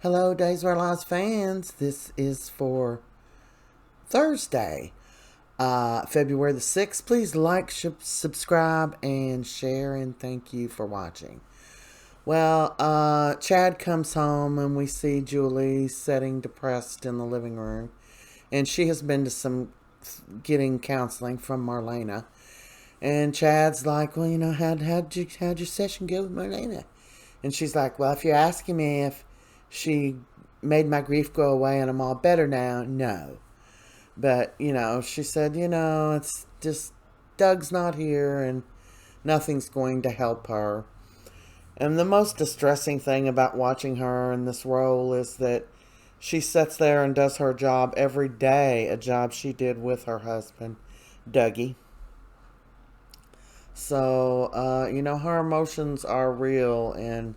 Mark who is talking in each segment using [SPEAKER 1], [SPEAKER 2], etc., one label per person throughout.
[SPEAKER 1] Hello, Days of Our Lives fans. This is for Thursday, February the 6th. Please like, subscribe, and share, and thank you for watching. Well, Chad comes home, and we see Julie sitting depressed in the living room, and she has been to some getting counseling from Marlena. And Chad's like, well, how'd your session go with Marlena? And she's like, well, if you're asking me if she made my grief go away and I'm all better now, no. But, she said, it's just Doug's not here and nothing's going to help her. And the most distressing thing about watching her in this role is that she sits there and does her job every day, a job she did with her husband, Dougie. So, her emotions are real, and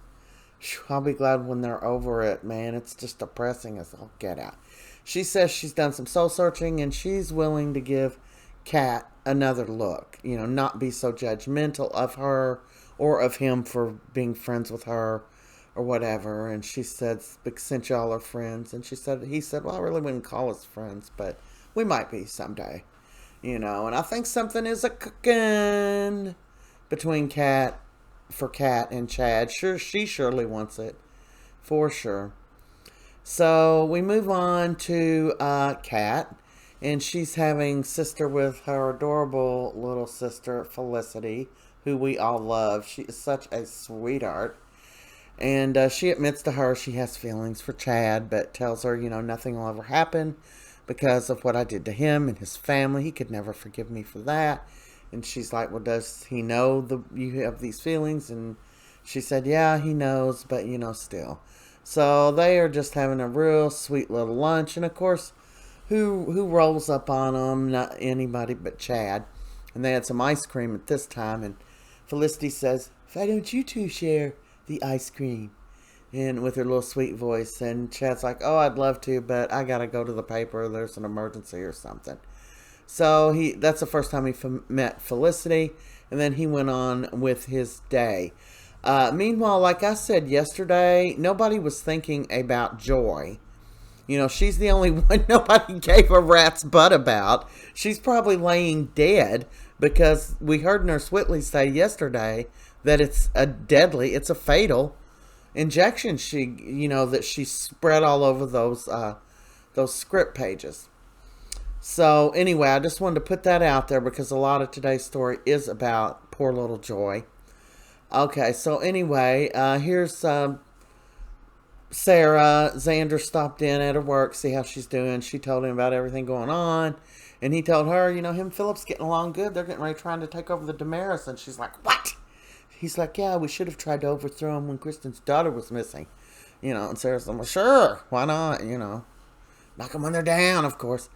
[SPEAKER 1] I'll be glad when they're over it, man. It's just depressing as all get out. She says she's done some soul searching, and she's willing to give Kat another look. Not be so judgmental of her or of him for being friends with her or whatever. And she said, since y'all are friends, and he said, well, I really wouldn't call us friends, but we might be someday. And I think something is a cooking between Kat and Chad. Sure, she surely wants it, for sure. So we move on to Kat, and she's having sister with her adorable little sister, Felicity, who we all love. She is such a sweetheart. And she admits to her she has feelings for Chad, but tells her, nothing will ever happen because of what I did to him and his family. He could never forgive me for that. And she's like, well, does he know you have these feelings? And she said, yeah, he knows, but, still. So they are just having a real sweet little lunch. And, of course, who rolls up on them? Not anybody but Chad. And they had some ice cream at this time. And Felicity says, why don't you two share the ice cream? And with her little sweet voice. And Chad's like, oh, I'd love to, but I got to go to the paper. There's an emergency or something. So that's the first time he met Felicity. And then he went on with his day. Meanwhile, like I said yesterday, nobody was thinking about Joy. She's the only one nobody gave a rat's butt about. She's probably laying dead because we heard Nurse Whitley say yesterday that it's a fatal injection that she spread all over those script pages. So anyway, I just wanted to put that out there because a lot of today's story is about poor little Joy. Okay, so anyway, here's Sara. Xander stopped in at her work, see how she's doing. She told him about everything going on. And he told her, him and Phillip's getting along good. They're getting ready trying to take over the Damaris. And she's like, what? He's like, yeah, we should have tried to overthrow him when Kristen's daughter was missing. And Sarah's like, well, sure, why not? Knock them when they're down, of course.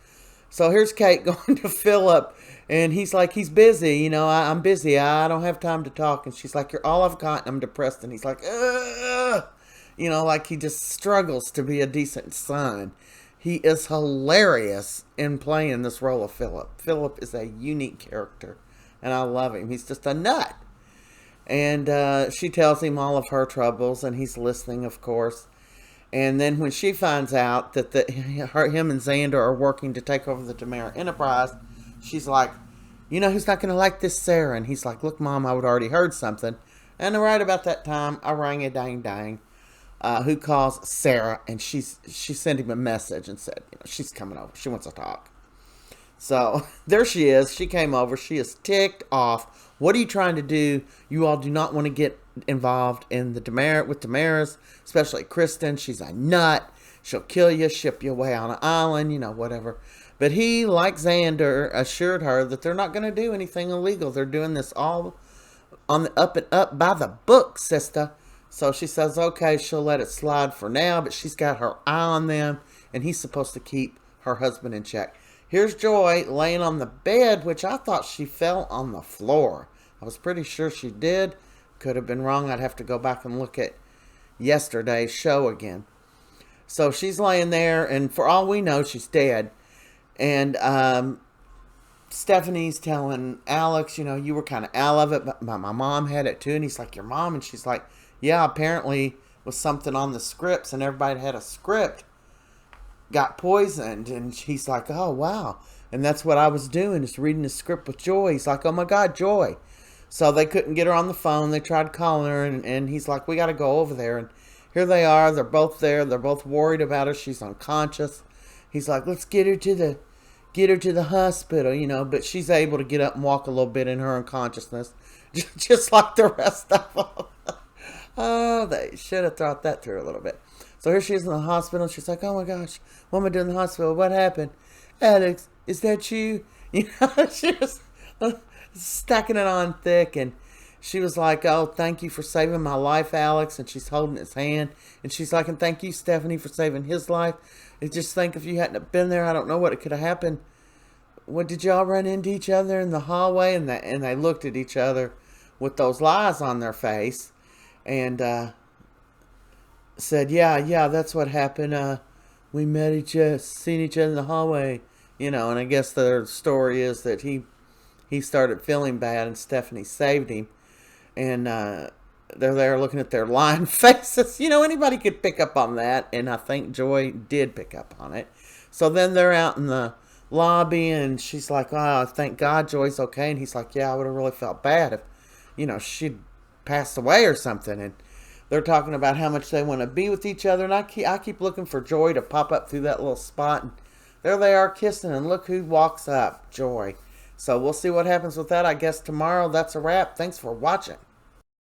[SPEAKER 1] So here's Kate going to Phillip, and he's like, he's busy. I'm busy. I don't have time to talk. And she's like, you're all I've got, and I'm depressed. And he's like, ugh. Like he just struggles to be a decent son. He is hilarious in playing this role of Phillip. Phillip is a unique character, and I love him. He's just a nut. And she tells him all of her troubles, and he's listening, of course. And then when she finds out that him and Xander are working to take over the Demara Enterprise, she's like, who's not going to like this, Sara? And he's like, look, Mom, I would already heard something. And right about that time, a rang-a-dang-dang, who calls Sara, and she sent him a message and said, she's coming over. She wants to talk. So there she is. She came over. She is ticked off. What are you trying to do? You all do not want to get involved in with Damaris, especially Kristen. She's a nut. She'll kill you, ship you away on an island, whatever. But he, like Xander, assured her that they're not going to do anything illegal. They're doing this all on the up and up by the book, sister. So she says, okay, she'll let it slide for now, but she's got her eye on them, and he's supposed to keep her husband in check. Here's Joy laying on the bed, which I thought she fell on the floor. I was pretty sure she did. Could have been wrong. I'd have to go back and look at yesterday's show again. So she's laying there, and for all we know, she's dead. And Stephanie's telling Alex, you were kind of out of it, but my mom had it too. And he's like, your mom? And she's like, yeah, apparently with something on the scripts, and everybody had a script got poisoned. And he's like, oh, wow. And that's what I was doing, is reading the script with Joy. He's like, oh, my God, Joy. So they couldn't get her on the phone. They tried calling her, and he's like, we got to go over there. And here they are. They're both there. They're both worried about her. She's unconscious. He's like, let's get her to the hospital, you know. But she's able to get up and walk a little bit in her unconsciousness, just like the rest of them. Oh, they should have thought that through a little bit. So here she is in the hospital. She's like, oh my gosh, what am I doing in the hospital? What happened? Alex, is that you? You know, she was stacking it on thick. And she was like, oh, thank you for saving my life, Alex. And she's holding his hand. And she's like, and thank you, Stephanie, for saving his life. And just think, if you hadn't have been there, I don't know what could have happened. What, did y'all run into each other in the hallway? And they looked at each other with those lies on their face. And said, yeah, that's what happened. We met seen each other in the hallway, you know. And I guess the story is that he started feeling bad, and Stephanie saved him. And they're there looking at their lying faces. You know, anybody could pick up on that, and I think Joy did pick up on it. So then they're out in the lobby, and she's like, oh, thank God Joy's okay. And he's like, yeah, I would have really felt bad if, you know, she'd passed away or something. And they're talking about how much they want to be with each other. And I keep looking for Joy to pop up through that little spot. And there they are kissing. And look who walks up. Joy. So we'll see what happens with that, I guess, tomorrow. That's a wrap. Thanks for watching.